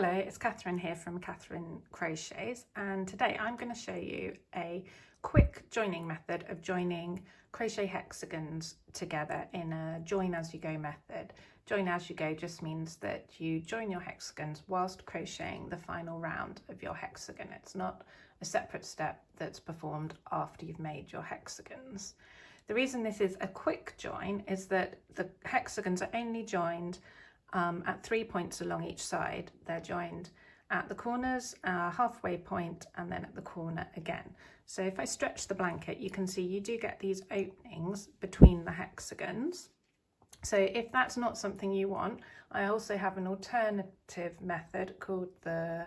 Hello, it's Catherine here from Catherine Crochets, and today I'm going to show you a quick joining method of joining crochet hexagons together in a join as you go method. Join as you go just means that you join your hexagons whilst crocheting the final round of your hexagon. It's not a separate step that's performed after you've made your hexagons. The reason this is a quick join is that the hexagons are only joined at 3 points along each side. They're joined at the corners, halfway point, and then at the corner again. So if I stretch the blanket, you can see you do get these openings between the hexagons. So if that's not something you want, I also have an alternative method called the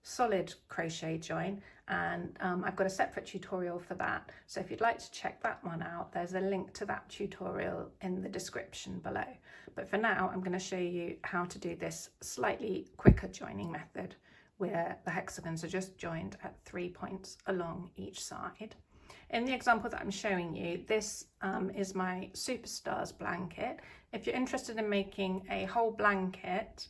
solid crochet join, and I've got a separate tutorial for that. So if you'd like to check that one out, there's a link to that tutorial in the description below. But for now, I'm going to show you how to do this slightly quicker joining method where the hexagons are just joined at 3 points along each side. In the example that I'm showing you, this is my Superstars blanket. If you're interested in making a whole blanket,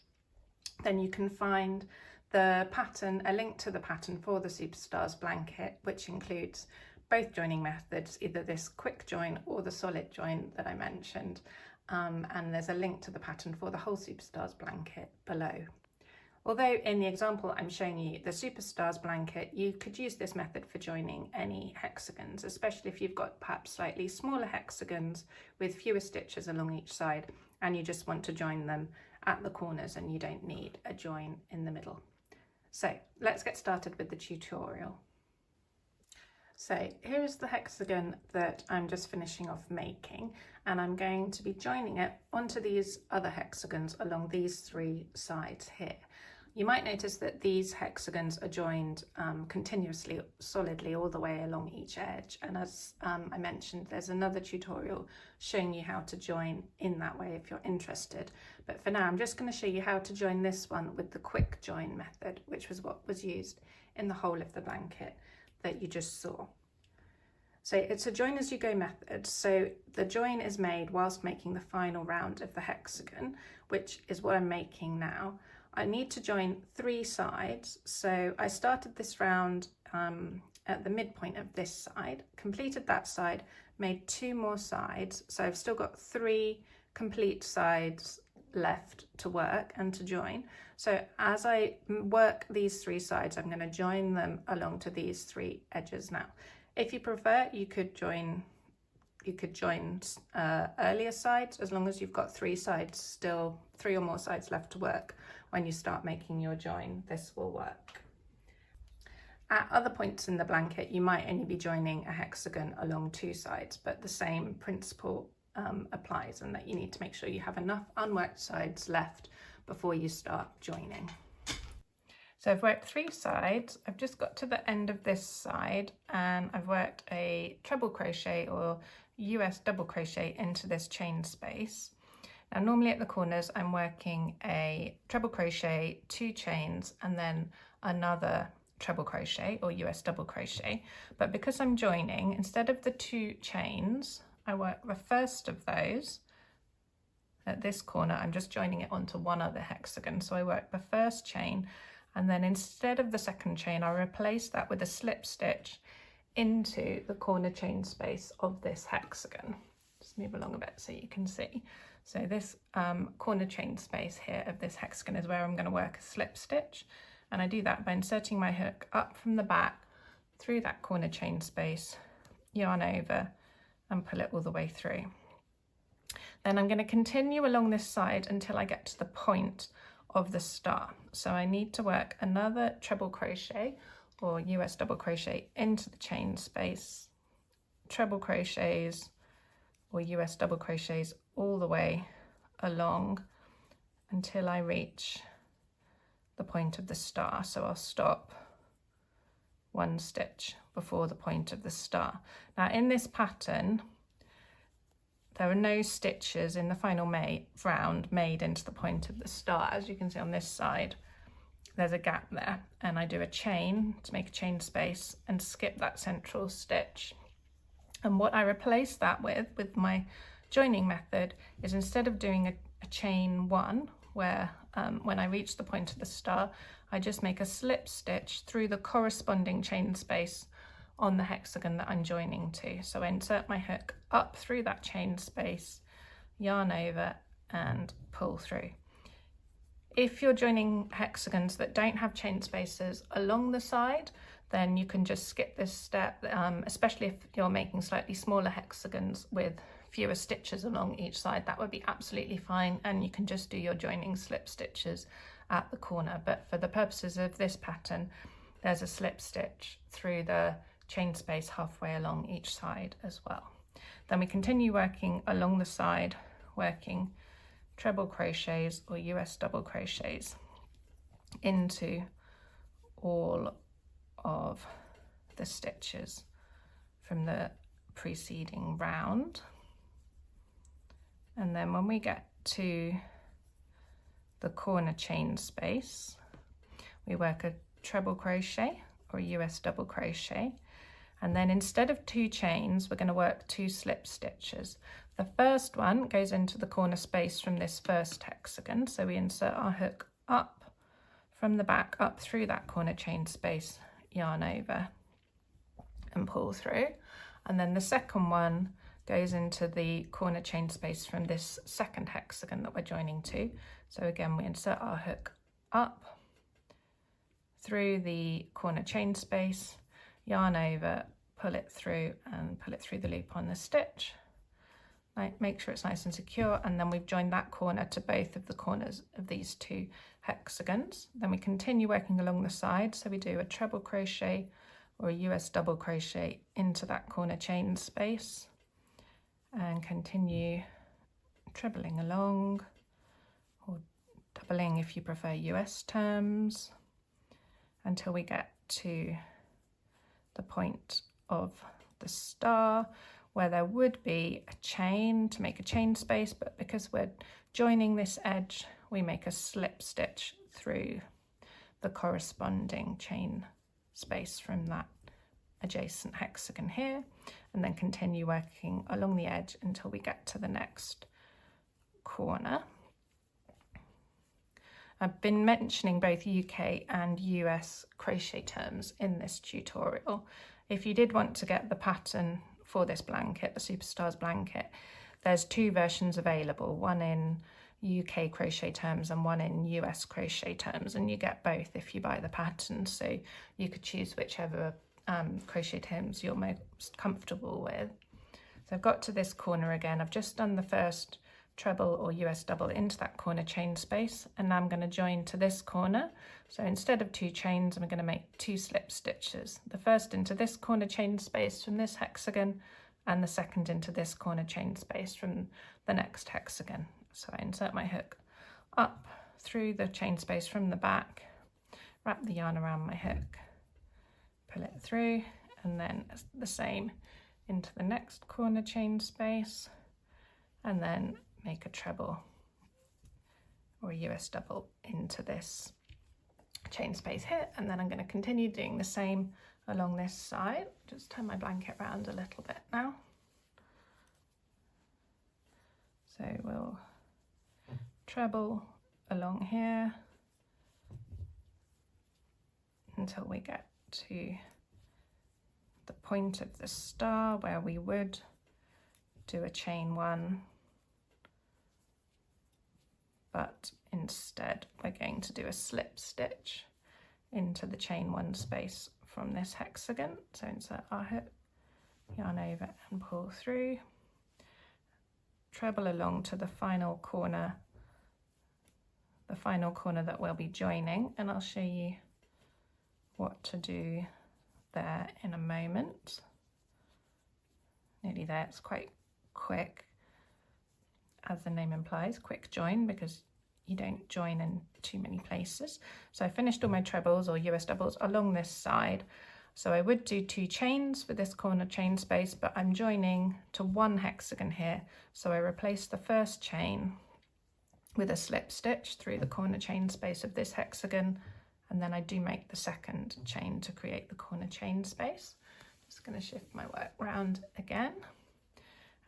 then you can find the pattern, a link to the pattern for the Superstars blanket, which includes both joining methods, either this quick join or the solid join that I mentioned. And there's a link to the pattern for the whole Superstars blanket below. Although in the example I'm showing you the Superstars blanket, you could use this method for joining any hexagons, especially if you've got perhaps slightly smaller hexagons with fewer stitches along each side and you just want to join them at the corners and you don't need a join in the middle. So let's get started with the tutorial. So here is the hexagon that I'm just finishing off making, and I'm going to be joining it onto these other hexagons along these three sides here. You might notice that these hexagons are joined continuously, solidly all the way along each edge, and as I mentioned, there's another tutorial showing you how to join in that way if you're interested. But for now, I'm just going to show you how to join this one with the quick join method, which was what was used in the whole of the blanket that you just saw. So it's a join as you go method. So the join is made whilst making the final round of the hexagon, which is what I'm making now. I need to join three sides. So I started this round at the midpoint of this side, completed that side, made two more sides. So I've still got three complete sides left to work and to join. So as I work these three sides, I'm going to join them along to these three edges now. If you prefer, you could join earlier sides, as long as you've got three or more sides left to work when you start making your join. This will work. At other points in the blanket, you might only be joining a hexagon along two sides, but the same principle applies, and that you need to make sure you have enough unworked sides left before you start joining. So I've worked three sides. I've just got to the end of this side and I've worked a treble crochet or US double crochet into this chain space. Now normally at the corners I'm working a treble crochet, 2 chains, and then another treble crochet or US double crochet, but because I'm joining, instead of the 2 chains, I work the first of those. At this corner I'm just joining it onto one other hexagon, so I work the first chain, and then instead of the second chain I replace that with a slip stitch into the corner chain space of this hexagon. Just move along a bit so you can see. So this corner chain space here of this hexagon is where I'm going to work a slip stitch, and I do that by inserting my hook up from the back through that corner chain space, yarn over and pull it all the way through. Then I'm going to continue along this side until I get to the point of the star. So I need to work another treble crochet or US double crochet into the chain space, treble crochets or US double crochets all the way along until I reach the point of the star. So I'll stop 1 stitch before the point of the star. Now in this pattern, there are no stitches in the final round made into the point of the star. As you can see on this side, there's a gap there, and I do a chain to make a chain space and skip that central stitch. And what I replace that with my joining method is, instead of doing a chain 1 where when I reach the point of the star, I just make a slip stitch through the corresponding chain space on the hexagon that I'm joining to. So I insert my hook up through that chain space, yarn over and pull through. If you're joining hexagons that don't have chain spaces along the side, then you can just skip this step, especially if you're making slightly smaller hexagons with fewer stitches along each side. That would be absolutely fine, and you can just do your joining slip stitches at the corner. But for the purposes of this pattern, there's a slip stitch through the chain space halfway along each side as well. Then we continue working along the side, working treble crochets or US double crochets into all of the stitches from the preceding round. And then when we get to the corner chain space, we work a treble crochet or a US double crochet, and then instead of 2 chains, we're going to work 2 slip stitches. The first one goes into the corner space from this first hexagon, so we insert our hook up from the back, up through that corner chain space, yarn over and pull through. And then the second one goes into the corner chain space from this second hexagon that we're joining to. So again, we insert our hook up through the corner chain space, yarn over, pull it through and pull it through the loop on the stitch. Make sure it's nice and secure, and then we've joined that corner to both of the corners of these 2 hexagons. Then we continue working along the side, so we do a treble crochet or a US double crochet into that corner chain space and continue trebling along, or doubling if you prefer US terms, until we get to the point of the star, where there would be a chain to make a chain space, but because we're joining this edge, we make a slip stitch through the corresponding chain space from that adjacent hexagon here, and then continue working along the edge until we get to the next corner. I've been mentioning both UK and US crochet terms in this tutorial. If you did want to get the pattern for this blanket, the Superstars blanket, there's 2 versions available, one in UK crochet terms and one in US crochet terms, and you get both if you buy the pattern, so you could choose whichever crochet terms you're most comfortable with. So I've got to this corner again. I've just done the first treble or US double into that corner chain space, and now I'm going to join to this corner. So instead of 2 chains, I'm going to make 2 slip stitches, the first into this corner chain space from this hexagon and the second into this corner chain space from the next hexagon. So I insert my hook up through the chain space from the back, wrap the yarn around my hook, pull it through, and then the same into the next corner chain space, and then make a treble or a US double into this chain space here. And then I'm going to continue doing the same along this side. Just turn my blanket around a little bit now. So we'll treble along here until we get to the point of the star where we would do a chain 1, but instead we're going to do a slip stitch into the chain 1 space from this hexagon. So insert our hook, yarn over and pull through, treble along to the final corner that we'll be joining, and I'll show you what to do there in a moment. Nearly there. It's quite quick, as the name implies, quick join, because you don't join in too many places. So I finished all my trebles or US doubles along this side. So I would do 2 chains for this corner chain space, but I'm joining to 1 hexagon here. So I replace the first chain with a slip stitch through the corner chain space of this hexagon, and then I do make the second chain to create the corner chain space. Just going to shift my work round again,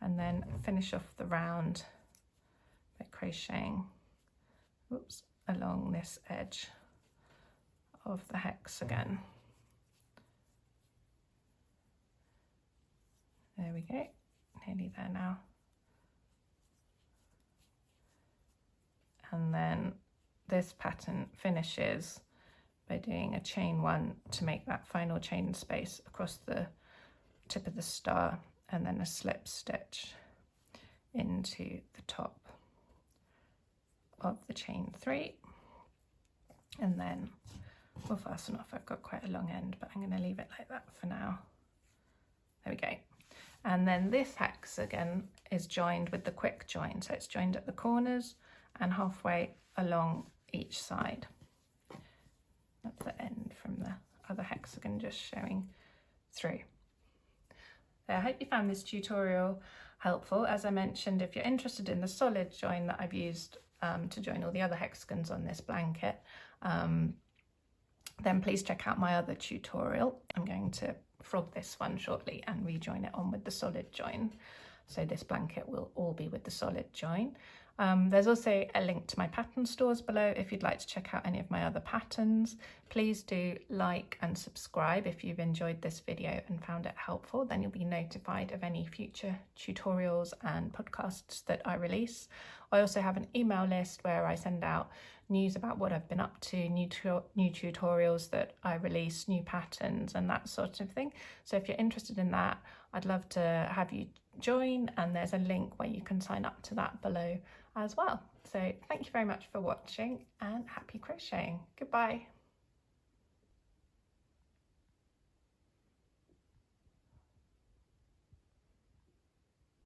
and then finish off the round by crocheting oops, along this edge of the hexagon. There we go, nearly there now. And then this pattern finishes by doing a chain 1 to make that final chain space across the tip of the star, and then a slip stitch into the top of the chain 3, and then we'll fasten off. I've got quite a long end, but I'm going to leave it like that for now. There we go. And then this hexagon is joined with the quick join, so it's joined at the corners and halfway along each side. That's the end from the other hexagon just showing through. So I hope you found this tutorial helpful. As I mentioned, if you're interested in the solid join that I've used to join all the other hexagons on this blanket, then please check out my other tutorial. I'm going to frog this one shortly and rejoin it on with the solid join. So this blanket will all be with the solid join. There's also a link to my pattern stores below if you'd like to check out any of my other patterns. Please do like and subscribe if you've enjoyed this video and found it helpful. Then you'll be notified of any future tutorials and podcasts that I release. I also have an email list where I send out news about what I've been up to, new tutorials that I release, new patterns and that sort of thing. So if you're interested in that, I'd love to have you join, and there's a link where you can sign up to that below as well. So thank you very much for watching and happy crocheting. Goodbye.